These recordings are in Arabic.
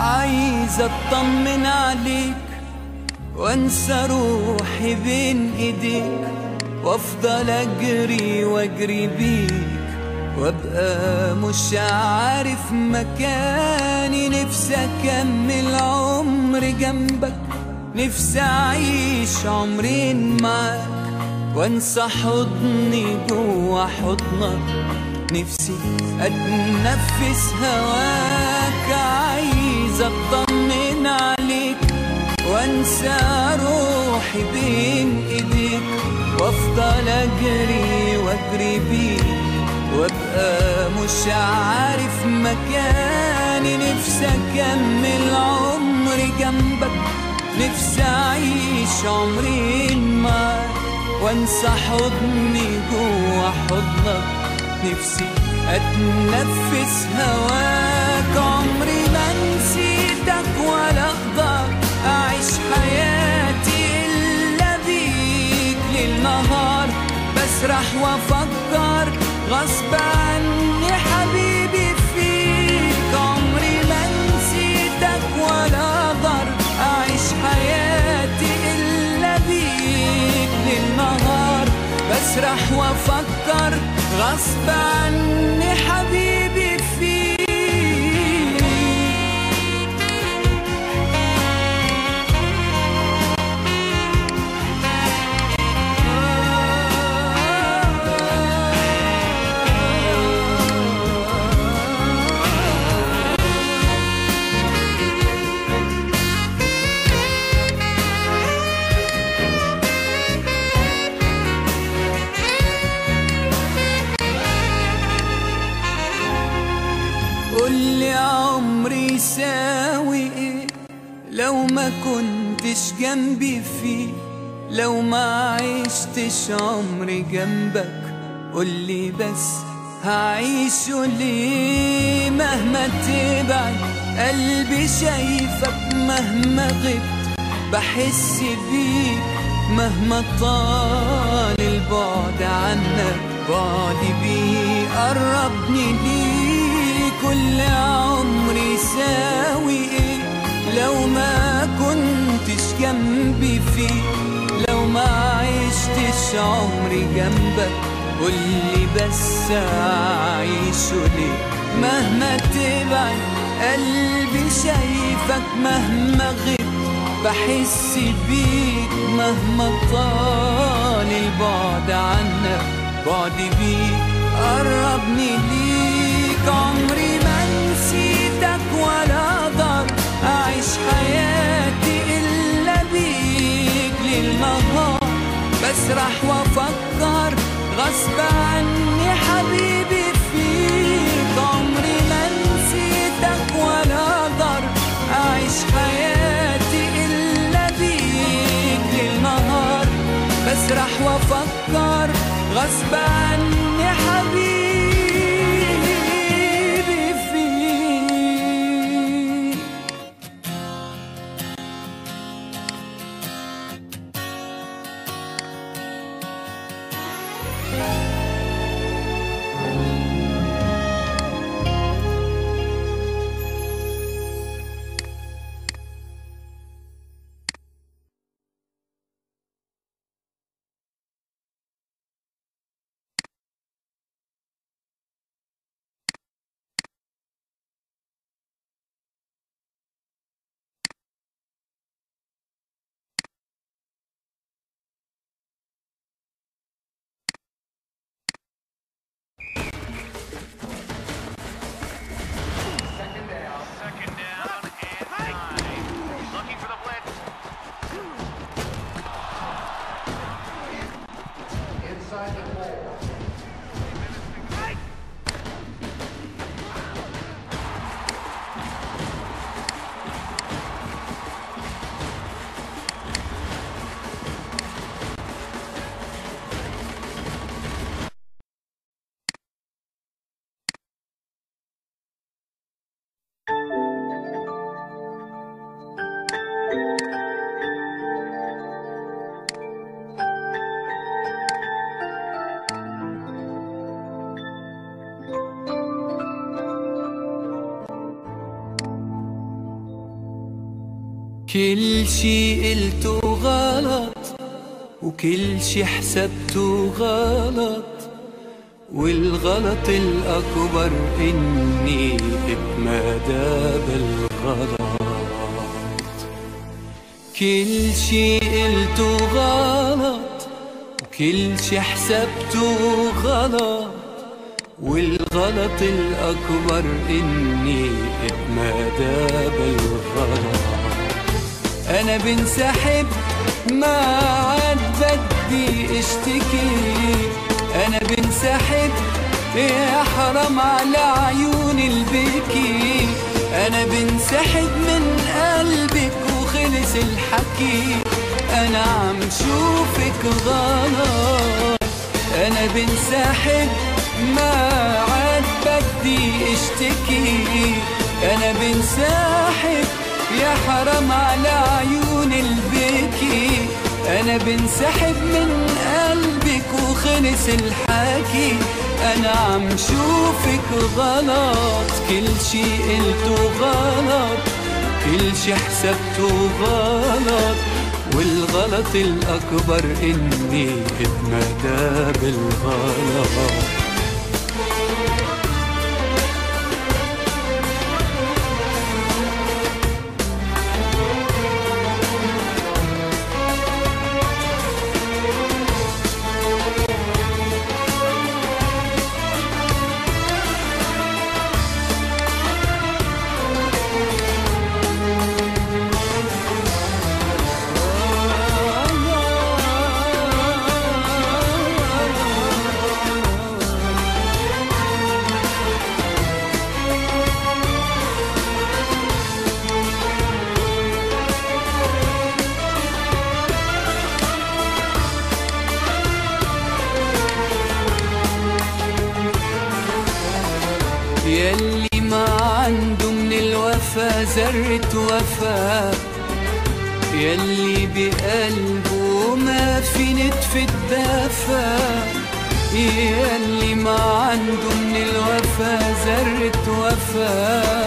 عايز اطمن عليك وانسى روحي بين ايديك، وافضل اجري واجري بيك وابقى مش عارف مكاني. نفسي اكمل عمري جنبك، نفسي اعيش عمرين معاك وانسى حضني جوا حضنك. نفسي اتنفس هواك، عايز اطمن عليك وانسى روحي بين ايديك، وافضل اجري واجري بيك وابقى مش عارف مكاني. نفسي اكمل عمري جنبك، نفسي اعيش عمرين معاك وانسى حضني جوا حضنك. نفسي اتنفس هواك، عمري ما نسيتك ولا اقدر اعيش حياتي الا بيك. ليل نهار بسرح وافكر غصب عني حبيبي فيك. عمري ما نسيتك ولا اقدر اعيش حياتي الا بيك. ليل نهار بسرح وافكر غصب عني حبيبي فيك. قولي عمري يساوي ايه لو ما كنتش جنبي فيه، لو ما عشتش عمري جنبك. قولي بس هعيشه ليه؟ مهما تبعد قلبي شايفك، مهما غبت بحس بيك، مهما طال البعد عنك بعدي بيه قربني ليك. كل عمري يساوي ايه لو ما كنتش جنبي فيه، لو ما عشتش عمري جنبك. قولي بس اعيشه ليه؟ مهما تبعد قلبي شايفك، مهما غبت بحس بيك، مهما طال البعد عنك بعدي بيك قربني ليك. عمري ما نسيتك ولا اقدر اعيش حياتي الا بيك. ليل نهار بسرح وافكر غصب عني حبيبي فيك. عمري ما نسيتك ولا اقدر اعيش حياتي الا بيك. ليل نهار بسرح وافكر غصب عني حبيبي. كل شي قلته غلط وكل شي حسبته غلط، والغلط الأكبر إني اتمادى بالغلط. كل شي قلته غلط وكل شي حسبته غلط، والغلط الأكبر إني اتمادى بالغلط. أنا بنسحب ما عاد بدي اشتكي، أنا بنسحب يا حرام على عيون البكي. أنا بنسحب من قلبك وخلص الحكي، أنا عم شوفك غلط. أنا بنسحب ما عاد بدي اشتكي، أنا بنسحب يا حرام على عيون البكي. أنا بنسحب من قلبك وخلص الحكي، أنا عم شوفك غلط. كل شي قلته غلط كل شي حسبته غلط، والغلط الأكبر إني اتمادى بالغلط. يلي ما عنده من الوفا ذرة وفا، يلي بقلبه ما في نتفة دفا، يلي ما عنده من الوفا ذرة وفا،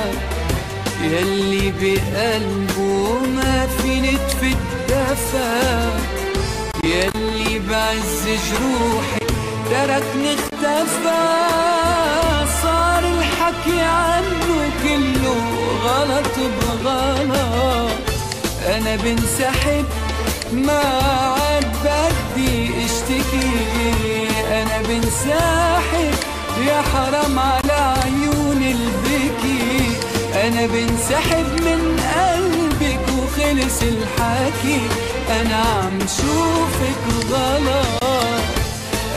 يلي بقلبه ما في نتفة دفا، يلي بعز جروحي تركني اختفى. صار الحكي عنه كله غلط بغلط. أنا بنسحب ما عاد بدي اشتكي، أنا بنسحب يا حرام على عيون البكي. أنا بنسحب من قلبك وخلص الحكي، أنا عم شوفك غلط.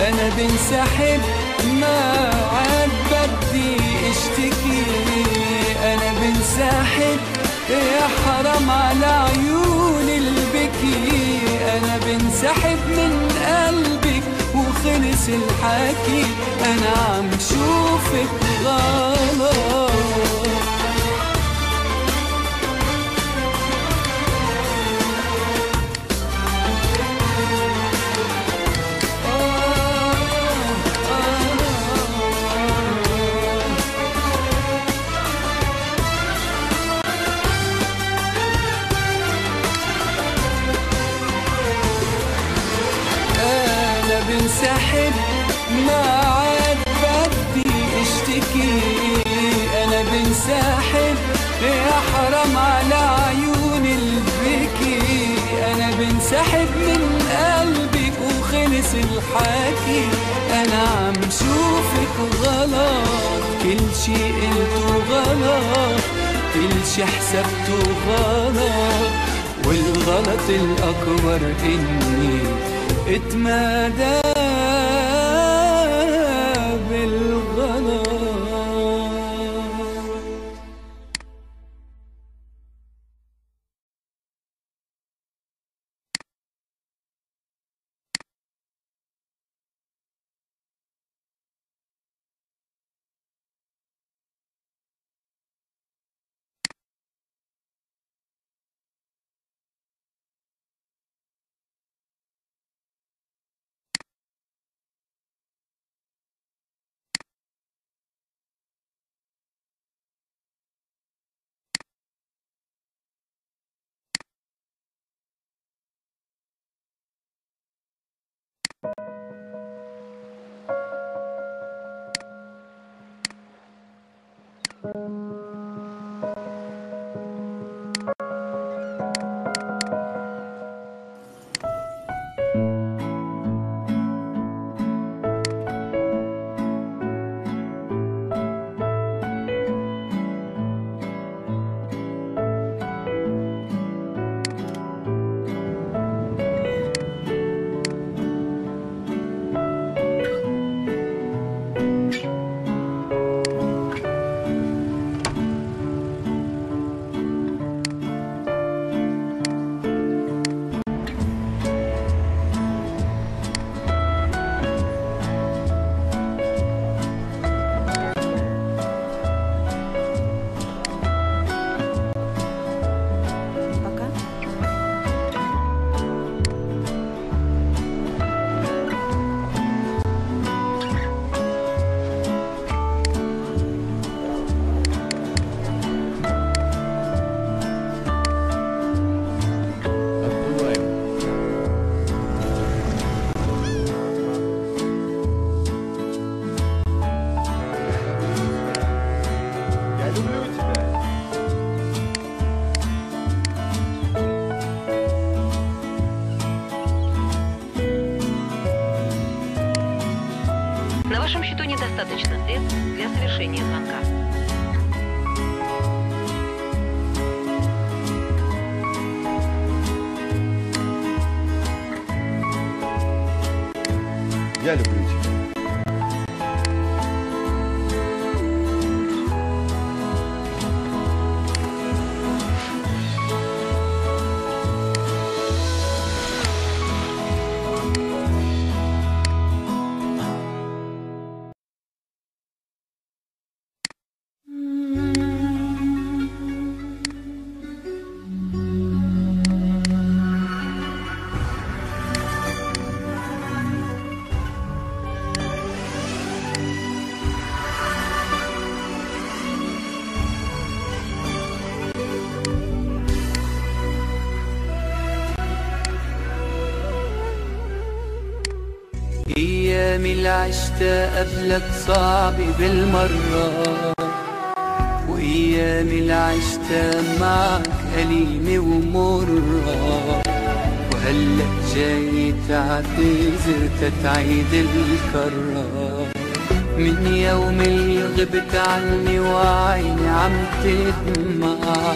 أنا بنسحب ما عاد بدي اشتكي، أنا بنسحب يا حرام على عيون البكي. أنا بنسحب من قلبك وخلص الحكي، أنا عم شوفك غلط. بنسحب ما عاد بدي اشتكي، أنا بنسحب يا حرام على عيون البكي. أنا بنسحب من قلبك وخلص الحكي، أنا عم شوفك غلط. كل شي قلته غلط كل شي حسبته غلط، والغلط الأكبر إني اتمادى Недостаточно средств для совершения звонка. Я люблю тебя. أيام اللي عشتها قبلك صعبة بالمرة، وأيام اللي عشتها معك أليمة ومرة، وهلأ جاي تعتذر تتعيد الكرة. من يوم اللي غبت عني وعيني عم تدمع،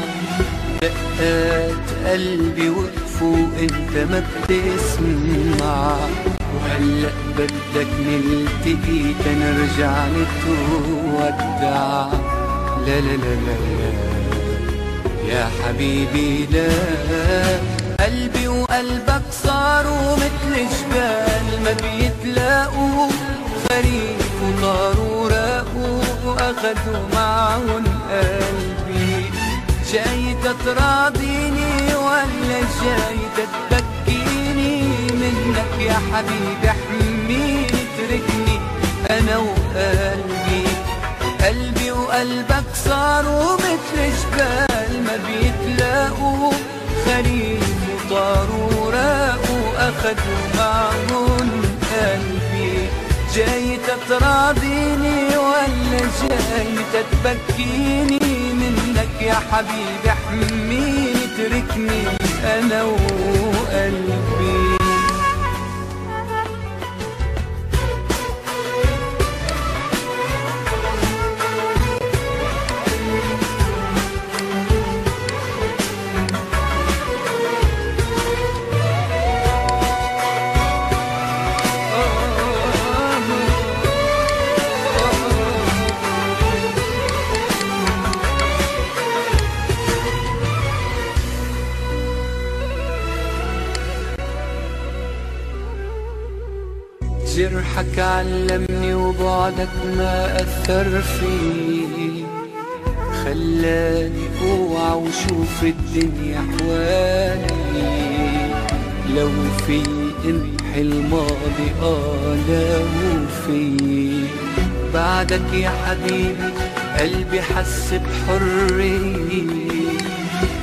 دقات قلبي وقفوا وانت ما بتسمع، وهلأ بدك نلتقي تنرجع نتودع. لا لا لا لا يا حبيبي لا، قلبي وقلبك صاروا مثل جبال ما بيتلاقوا، خريف وطاروا راقوا واخدوا معهم قلبي. جاي تراضيني ولا جاي تبكيني؟ منك يا حبيبي احميني اتركني انا وقلبي. قلبي وقلبك صاروا مثل جبال ما بيتلاقوا، خريف وطاروا راقوا اخدوا معهم قلبي. جاي تراضيني ولا جاي تبكيني؟ منك يا حبيبي احميني اتركني انا وقلبي. جرحك علمني وبعدك ما أثر فيه، خلاني اوعى وشوف الدنيا حوالي. لو في امحي الماضي لو في بعدك يا حبيبي قلبي حس بحرية،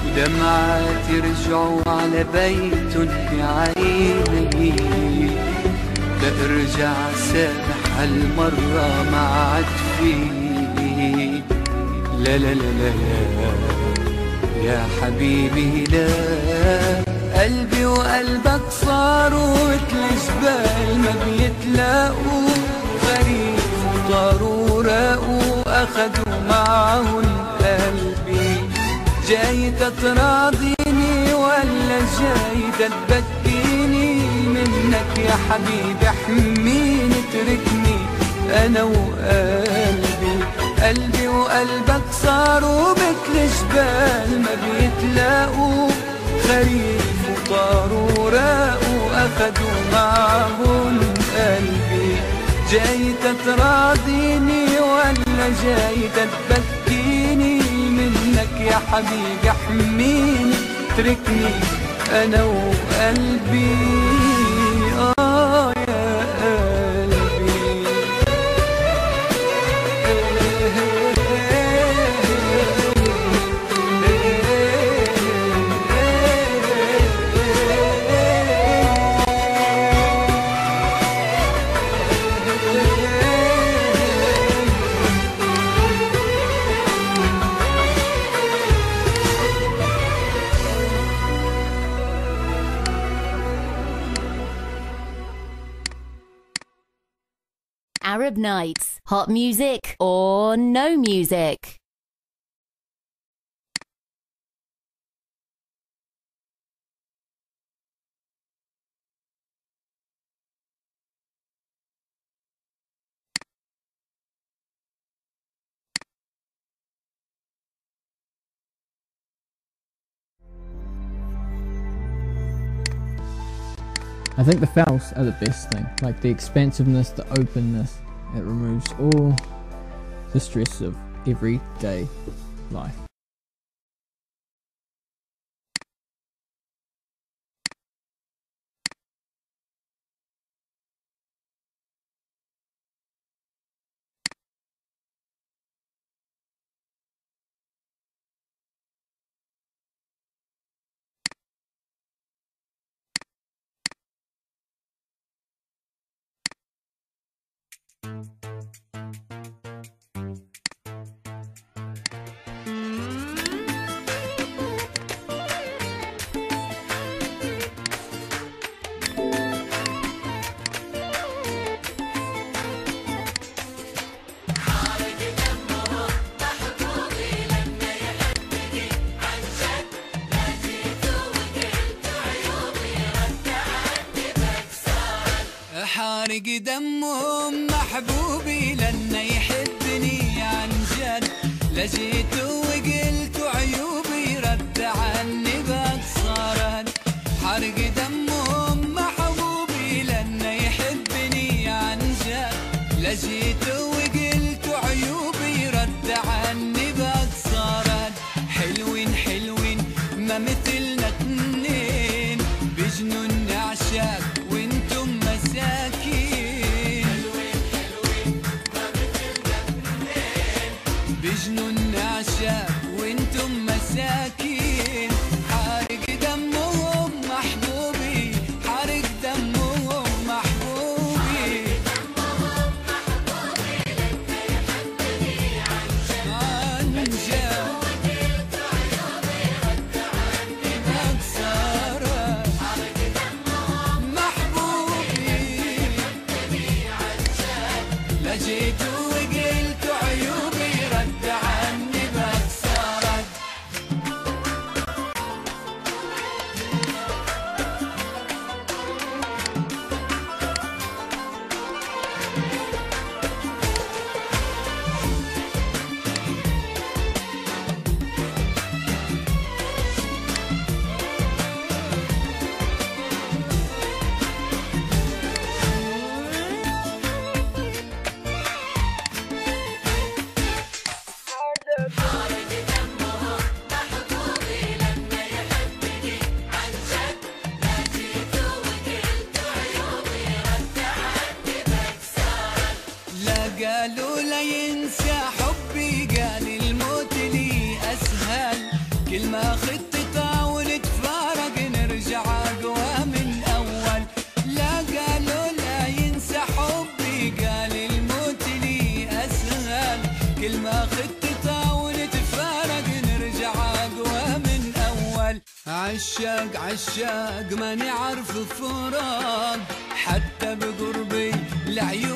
ودمعاتي رجعوا على بيت بعيني. ارجع سامح هالمرة ما عاد فيه. لا لا لا لا يا حبيبي لا، قلبي وقلبك صاروا مثل جبال ما بيتلاقوا، خريف وطاروا راقوا اخدوا معهم قلبي. جاي تراضيني ولا جاي تبكيني؟ منك يا حبيبي احميني اتركني انا وقلبي. قلبي وقلبك صاروا مثل جبال ما بيتلاقوا، خريف وطاروا راقوا اخدوا معهم قلبي. جاي تراضيني ولا جاي تبكيني؟ منك يا حبيبي احميني اتركني انا وقلبي. Arab Nights hot music or no music? I think the fouls are the best thing, like the expansiveness, the openness. It removes all the stress of everyday life. حارق دمهم محبوبي لأنه يحبني عن جد، لجيت وقلت عيوبي رد عني باختصارا. حارق دمهم محبوبي لأنه يحبني عن جد، لجيت وقلت عيوبي رد عني باختصارا. حلوين حلوين ما مثلنا اتنين، بجنون نعشاق وانتم مساكين. حلوين حلوين ما مثلنا اتنين، بجنون نعشاق وانتم مساكين. حارق دمهم محبوبي، حارق دمهم محبوبي، دمهم محبوبي لأنه يحبني عن جد. وقلت عيوبي رد عني بخسارة. حارق دمهم محبوبي يحبني عن جد، لجيت وقلت عيوبي رد عني بخسارة. قالوا لا ينسى حبي، قال الموت لي أسهل. كل ما خطة ونتفارق نرجع أقوى من أول. لا قالوا لا ينسى حبي، قال الموت لي أسهل. كل ما خطة ونتفارق نرجع أقوى من أول. عشاق عشاق ما نعرف فراق، حتى بقربي لعيون